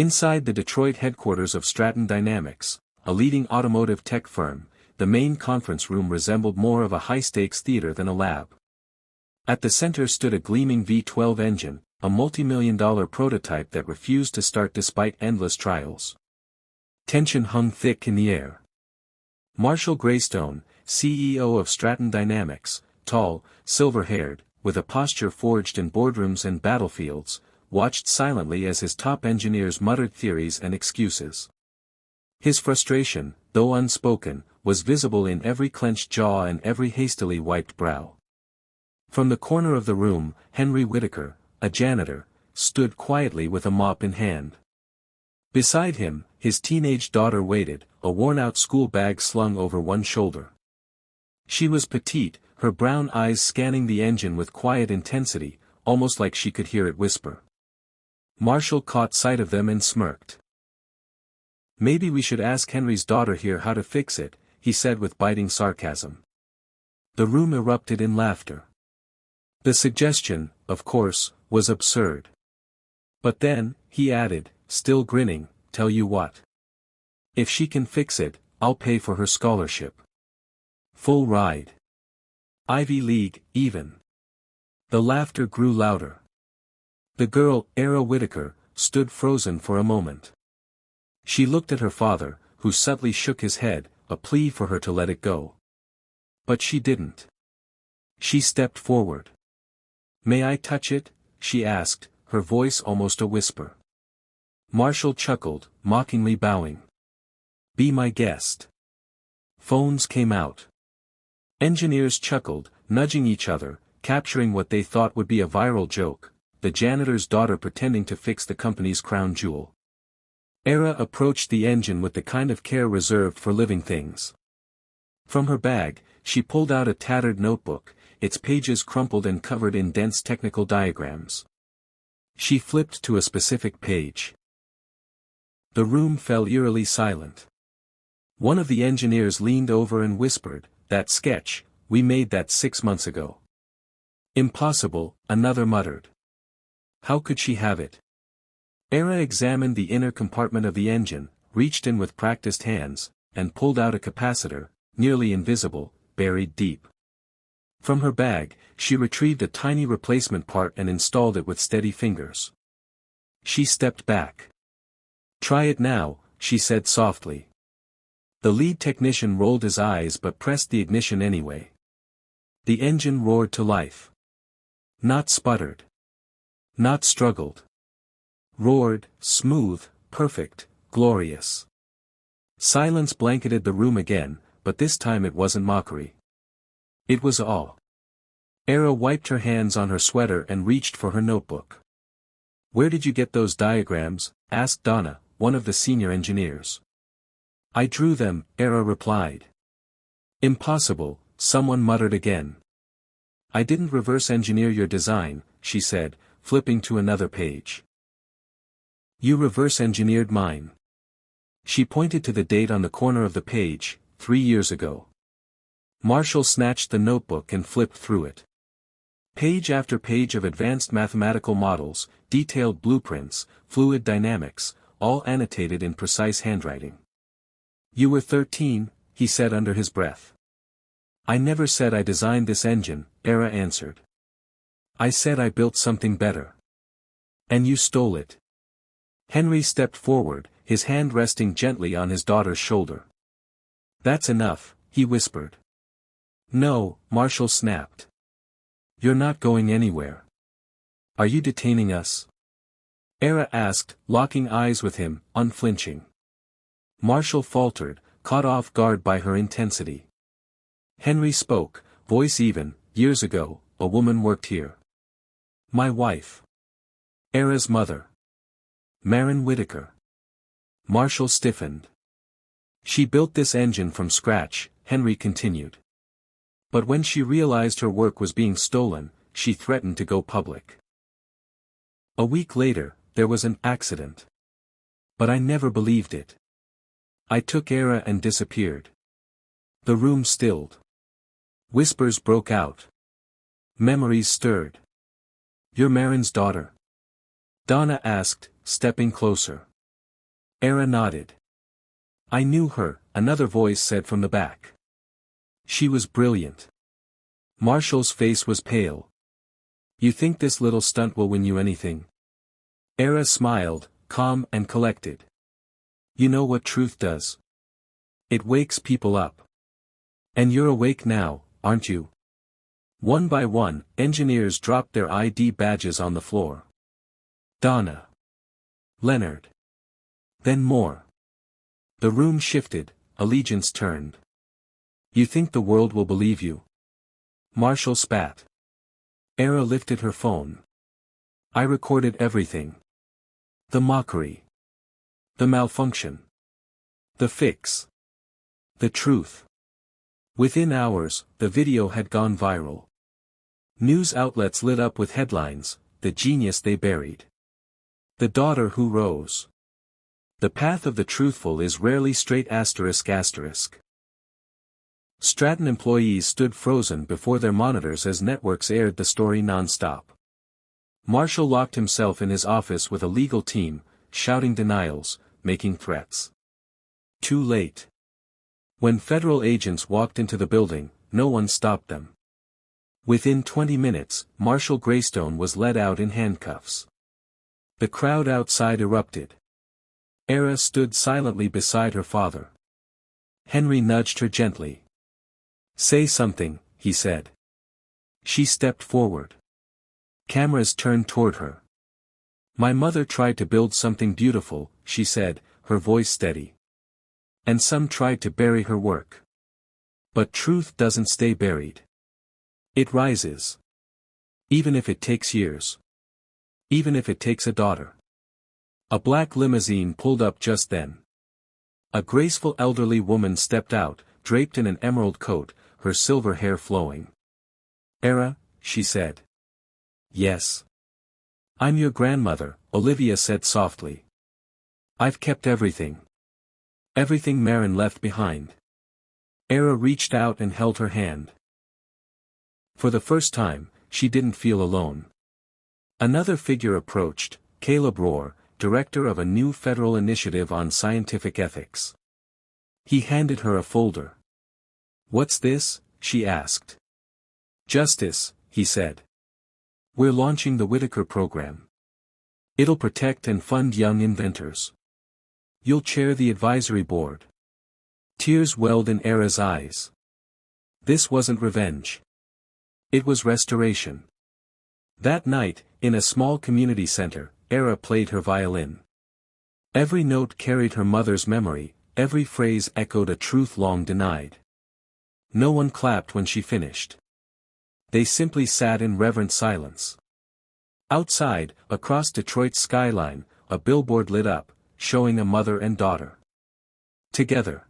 Inside the Detroit headquarters of Stratton Dynamics, a leading automotive tech firm, the main conference room resembled more of a high-stakes theater than a lab. At the center stood a gleaming V12 engine, a multi-million-dollar prototype that refused to start despite endless trials. Tension hung thick in the air. Marshall Greystone, CEO of Stratton Dynamics, tall, silver-haired, with a posture forged in boardrooms and battlefields, watched silently as his top engineers muttered theories and excuses. His frustration, though unspoken, was visible in every clenched jaw and every hastily wiped brow. From the corner of the room, Maren Whitaker, a janitor, stood quietly with a mop in hand. Beside him, his teenage daughter waited, a worn-out school bag slung over one shoulder. She was petite, her brown eyes scanning the engine with quiet intensity, almost like she could hear it whisper. Marshall caught sight of them and smirked. "Maybe we should ask Henry's daughter here how to fix it," he said with biting sarcasm. The room erupted in laughter. The suggestion, of course, was absurd. But then, he added, still grinning, "Tell you what. If she can fix it, I'll pay for her scholarship. Full ride. Ivy League, even." The laughter grew louder. The girl, Ara Whitaker, stood frozen for a moment. She looked at her father, who subtly shook his head, a plea for her to let it go. But she didn't. She stepped forward. "May I touch it?" she asked, her voice almost a whisper. Marshall chuckled, mockingly bowing. "Be my guest." Phones came out. Engineers chuckled, nudging each other, capturing what they thought would be a viral joke, the janitor's daughter pretending to fix the company's crown jewel. Ara approached the engine with the kind of care reserved for living things. From her bag, she pulled out a tattered notebook, its pages crumpled and covered in dense technical diagrams. She flipped to a specific page. The room fell eerily silent. One of the engineers leaned over and whispered, "That sketch, we made that 6 months ago." "Impossible," another muttered. "How could she have it?" Ara examined the inner compartment of the engine, reached in with practiced hands, and pulled out a capacitor, nearly invisible, buried deep. From her bag, she retrieved a tiny replacement part and installed it with steady fingers. She stepped back. "Try it now," she said softly. The lead technician rolled his eyes but pressed the ignition anyway. The engine roared to life. Not sputtered. Not struggled. Roared, smooth, perfect, glorious. Silence blanketed the room again, but this time it wasn't mockery. It was awe. Ara wiped her hands on her sweater and reached for her notebook. "Where did you get those diagrams?" asked Donna, one of the senior engineers. "I drew them," Ara replied. "Impossible," someone muttered again. "I didn't reverse engineer your design," she said, flipping to another page. "You reverse engineered mine." She pointed to the date on the corner of the page, 3 years ago. Marshall snatched the notebook and flipped through it. Page after page of advanced mathematical models, detailed blueprints, fluid dynamics, all annotated in precise handwriting. "You were 13, he said under his breath. "I never said I designed this engine," Ara answered. "I said I built something better. And you stole it." Henry stepped forward, his hand resting gently on his daughter's shoulder. "That's enough," he whispered. "No," Marshall snapped. "You're not going anywhere. Are you detaining us?" Ara asked, locking eyes with him, unflinching. Marshall faltered, caught off guard by her intensity. Henry spoke, voice even. "Years ago, a woman worked here. My wife. Ara's mother. Maren Whitaker." Marshall stiffened. "She built this engine from scratch," Henry continued. "But when she realized her work was being stolen, she threatened to go public. A week later, there was an accident. But I never believed it. I took Ara and disappeared." The room stilled. Whispers broke out. Memories stirred. "You're Maren's daughter?" Donna asked, stepping closer. Ara nodded. I knew her, another voice said from the back. She was brilliant. Marshall's face was pale. You think this little stunt will win you anything? Ara smiled, calm and collected. You know what truth does? It wakes people up. And you're awake now, aren't you? One by one, engineers dropped their ID badges on the floor. Donna. Leonard. Then more. The room shifted, allegiance turned. You think the world will believe you? Marshall spat. Ara lifted her phone. I recorded everything. The mockery. The malfunction. The fix. The truth. Within hours, the video had gone viral. News outlets lit up with headlines, the genius they buried. The daughter who rose. The path of the truthful is rarely straight ***. Stratton employees stood frozen before their monitors as networks aired the story non-stop. Marshall locked himself in his office with a legal team, shouting denials, making threats. Too late. When federal agents walked into the building, no one stopped them. Within 20 minutes, Marshall Greystone was led out in handcuffs. The crowd outside erupted. Ara stood silently beside her father. Henry nudged her gently. Say something, he said. She stepped forward. Cameras turned toward her. My mother tried to build something beautiful, she said, her voice steady. And some tried to bury her work. But truth doesn't stay buried. It rises. Even if it takes years. Even if it takes a daughter. A black limousine pulled up just then. A graceful elderly woman stepped out, draped in an emerald coat, her silver hair flowing. Ara, she said. Yes. I'm your grandmother, Olivia said softly. I've kept everything. Everything Maren left behind. Ara reached out and held her hand. For the first time, she didn't feel alone. Another figure approached, Caleb Rohr, director of a new federal initiative on scientific ethics. He handed her a folder. What's this? She asked. Justice, he said. We're launching the Whitaker program. It'll protect and fund young inventors. You'll chair the advisory board. Tears welled in Ara's eyes. This wasn't revenge. It was restoration. That night, in a small community center, Ara played her violin. Every note carried her mother's memory, every phrase echoed a truth long denied. No one clapped when she finished. They simply sat in reverent silence. Outside, across Detroit's skyline, a billboard lit up, showing a mother and daughter. Together.